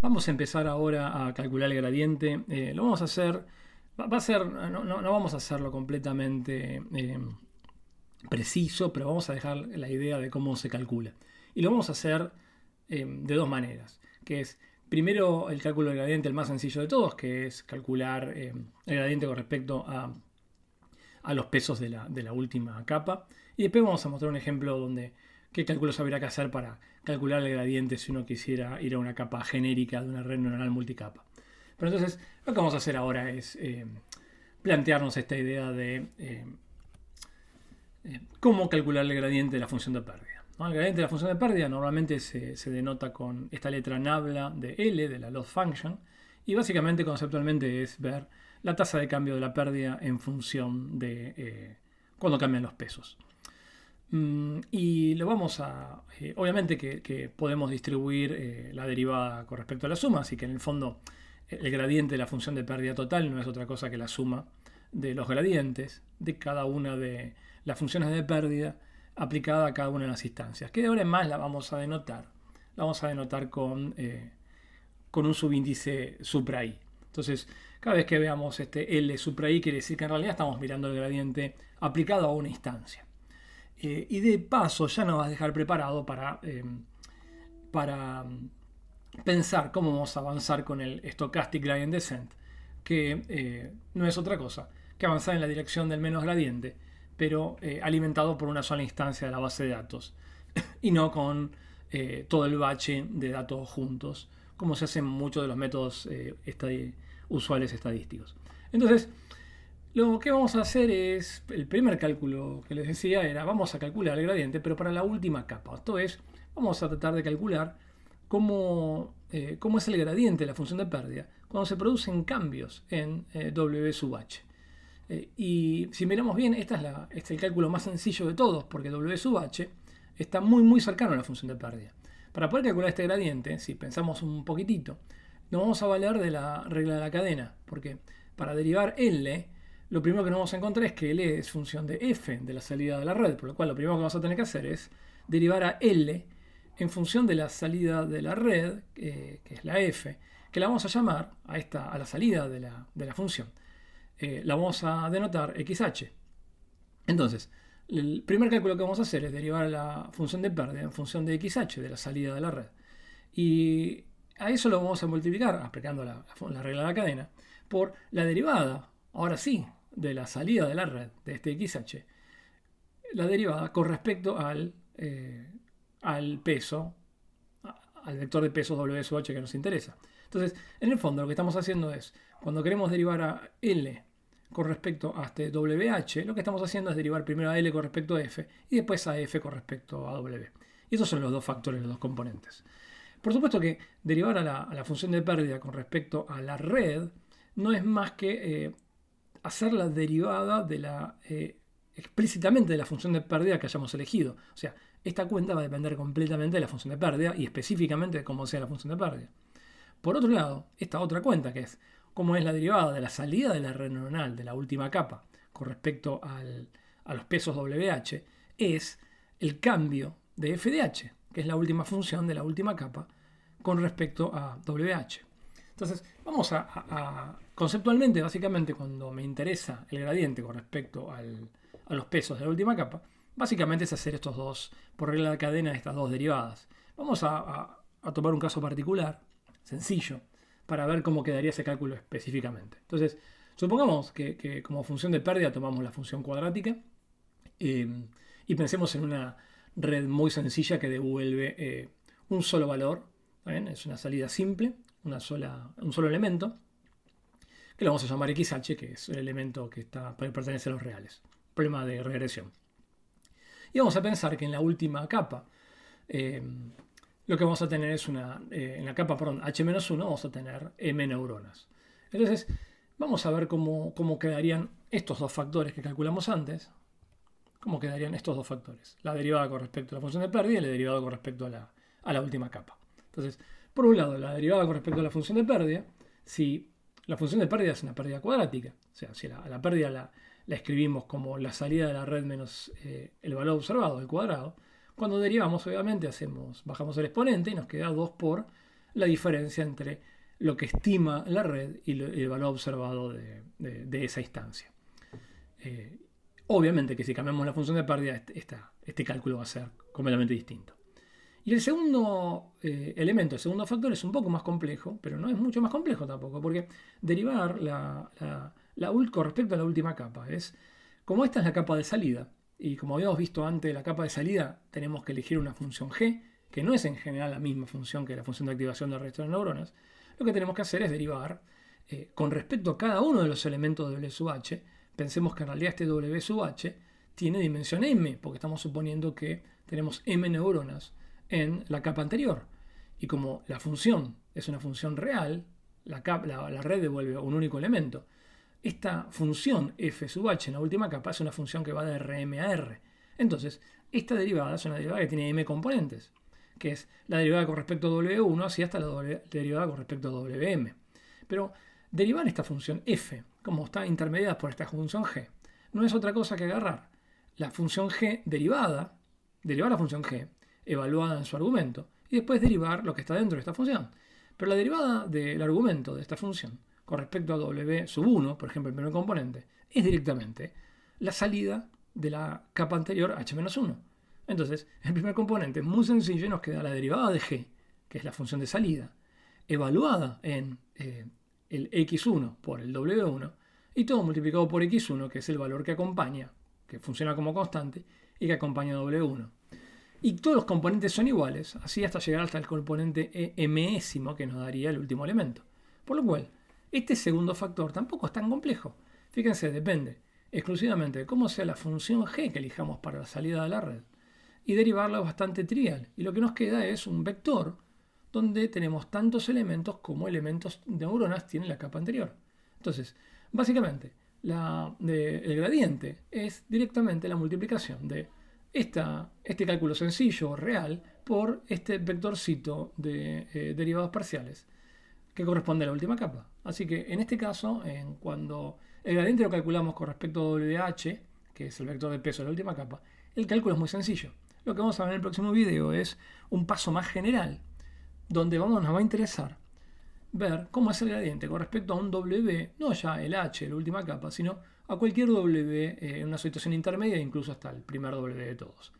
Vamos a empezar ahora a calcular el gradiente. Lo vamos a hacer, no vamos a hacerlo completamente preciso, pero vamos a dejar la idea de cómo se calcula. Y lo vamos a hacer de dos maneras, que es primero el cálculo del gradiente, el más sencillo de todos, que es calcular el gradiente con respecto a los pesos de la última capa. Y después vamos a mostrar un ejemplo donde qué cálculos habría que hacer para calcular el gradiente si uno quisiera ir a una capa genérica de una red neuronal multicapa. Pero entonces lo que vamos a hacer ahora es plantearnos esta idea de cómo calcular el gradiente de la función de pérdida, ¿no? El gradiente de la función de pérdida normalmente se denota con esta letra nabla de L, de la loss function, y básicamente conceptualmente es ver la tasa de cambio de la pérdida en función de cuando cambian los pesos. Y lo vamos a... obviamente que podemos distribuir la derivada con respecto a la suma, así que en el fondo el gradiente de la función de pérdida total no es otra cosa que la suma de los gradientes de cada una de las funciones de pérdida aplicada a cada una de las instancias, que de ahora en más la vamos a denotar. La vamos a denotar con un subíndice supra i. Entonces, cada vez que veamos este L supra i, quiere decir que en realidad estamos mirando el gradiente aplicado a una instancia. Y de paso ya nos vas a dejar preparado para pensar cómo vamos a avanzar con el Stochastic Gradient Descent, que no es otra cosa que avanzar en la dirección del menos gradiente, pero alimentado por una sola instancia de la base de datos y no con todo el bache de datos juntos, como se hace en muchos de los métodos usuales estadísticos. Entonces, lo que vamos a hacer es, el primer cálculo que les decía era, vamos a calcular el gradiente, pero para la última capa. Esto es, vamos a tratar de calcular cómo es el gradiente de la función de pérdida cuando se producen cambios en W sub h. Y si miramos bien, este es el cálculo más sencillo de todos, porque W sub h está muy cercano a la función de pérdida. Para poder calcular este gradiente, si pensamos un poquitito, nos vamos a valer de la regla de la cadena, porque para derivar L, lo primero que nos vamos a encontrar es que L es función de f de la salida de la red, por lo cual lo primero que vamos a tener que hacer es derivar a L en función de la salida de la red, que es la f, que la vamos a llamar a la salida de la función. La vamos a denotar xh. Entonces, el primer cálculo que vamos a hacer es derivar la función de pérdida en función de xh, de la salida de la red. Y a eso lo vamos a multiplicar, aplicando la regla de la cadena, por la derivada, ahora sí, de la salida de la red, de este xh, la derivada con respecto al peso, al vector de pesos W sub h que nos interesa. Entonces, en el fondo lo que estamos haciendo es, cuando queremos derivar a L con respecto a este WH, lo que estamos haciendo es derivar primero a L con respecto a F y después a F con respecto a W. Y esos son los dos factores, los dos componentes. Por supuesto que derivar a la función de pérdida con respecto a la red no es más que hacer la derivada explícitamente de la función de pérdida que hayamos elegido. O sea, esta cuenta va a depender completamente de la función de pérdida y específicamente de cómo sea la función de pérdida. Por otro lado, esta otra cuenta, que es cómo es la derivada de la salida de la red neuronal de la última capa con respecto a los pesos WH, es el cambio de f de h, que es la última función de la última capa con respecto a WH. Entonces, vamos a conceptualmente, básicamente, cuando me interesa el gradiente con respecto a los pesos de la última capa, básicamente es hacer estos dos, por regla de cadena, estas dos derivadas. Vamos a tomar un caso particular, sencillo, para ver cómo quedaría ese cálculo específicamente. Entonces, supongamos que como función de pérdida tomamos la función cuadrática y pensemos en una red muy sencilla que devuelve un solo valor. ¿Bien? Es una salida simple, un solo elemento, que lo vamos a llamar xh, que es el elemento que pertenece a los reales. Problema de regresión. Y vamos a pensar que en la última capa lo que vamos a tener es en la capa, h-1 vamos a tener m neuronas. Entonces, vamos a ver cómo quedarían estos dos factores que calculamos antes. Cómo quedarían estos dos factores. La derivada con respecto a la función de pérdida y la derivada con respecto a la última capa. Entonces, por un lado, la derivada con respecto a la función de pérdida, si la función de pérdida es una pérdida cuadrática, o sea, si la pérdida la escribimos como la salida de la red menos el valor observado, el cuadrado, cuando derivamos, obviamente, bajamos el exponente y nos queda 2 por la diferencia entre lo que estima la red y el valor observado de esa instancia. Obviamente que si cambiamos la función de pérdida, este cálculo va a ser completamente distinto. Y el segundo elemento, el segundo factor es un poco más complejo, pero no es mucho más complejo tampoco, porque derivar con respecto a la última capa es, como esta es la capa de salida, y como habíamos visto antes, la capa de salida tenemos que elegir una función g, que no es en general la misma función que la función de activación del resto de neuronas. Lo que tenemos que hacer es derivar con respecto a cada uno de los elementos de W sub h. Pensemos que en realidad este W sub h tiene dimensión m, porque estamos suponiendo que tenemos m neuronas en la capa anterior. Y como la función es una función real, la red devuelve un único elemento. Esta función f sub h en la última capa es una función que va de Rm a R. Entonces, esta derivada es una derivada que tiene m componentes, que es la derivada con respecto a W1 así hasta la derivada con respecto a Wm. Pero derivar esta función f, como está intermediada por esta función g, no es otra cosa que agarrar la función g derivar la función g, evaluada en su argumento, y después derivar lo que está dentro de esta función. Pero la derivada del argumento de esta función con respecto a W sub 1, por ejemplo, el primer componente, es directamente la salida de la capa anterior h-1. Entonces, el primer componente es muy sencillo y nos queda la derivada de g, que es la función de salida, evaluada en el x1 por el w1, y todo multiplicado por x1, que es el valor que acompaña, que funciona como constante, y que acompaña a w1. Y todos los componentes son iguales, así hasta llegar hasta el componente mésimo que nos daría el último elemento. Por lo cual, este segundo factor tampoco es tan complejo. Fíjense, depende exclusivamente de cómo sea la función g que elijamos para la salida de la red. Y derivarla es bastante trivial. Y lo que nos queda es un vector donde tenemos tantos elementos como elementos de neuronas tiene la capa anterior. Entonces, básicamente, el gradiente es directamente la multiplicación de este cálculo sencillo, real, por este vectorcito de derivados parciales que corresponde a la última capa. Así que en este caso, cuando el gradiente lo calculamos con respecto a WH, que es el vector de peso de la última capa, el cálculo es muy sencillo. Lo que vamos a ver en el próximo video es un paso más general, donde nos va a interesar ver cómo es el gradiente con respecto a un W, no ya el H, la última capa, sino a cualquier W en una situación intermedia, incluso hasta el primer W de todos.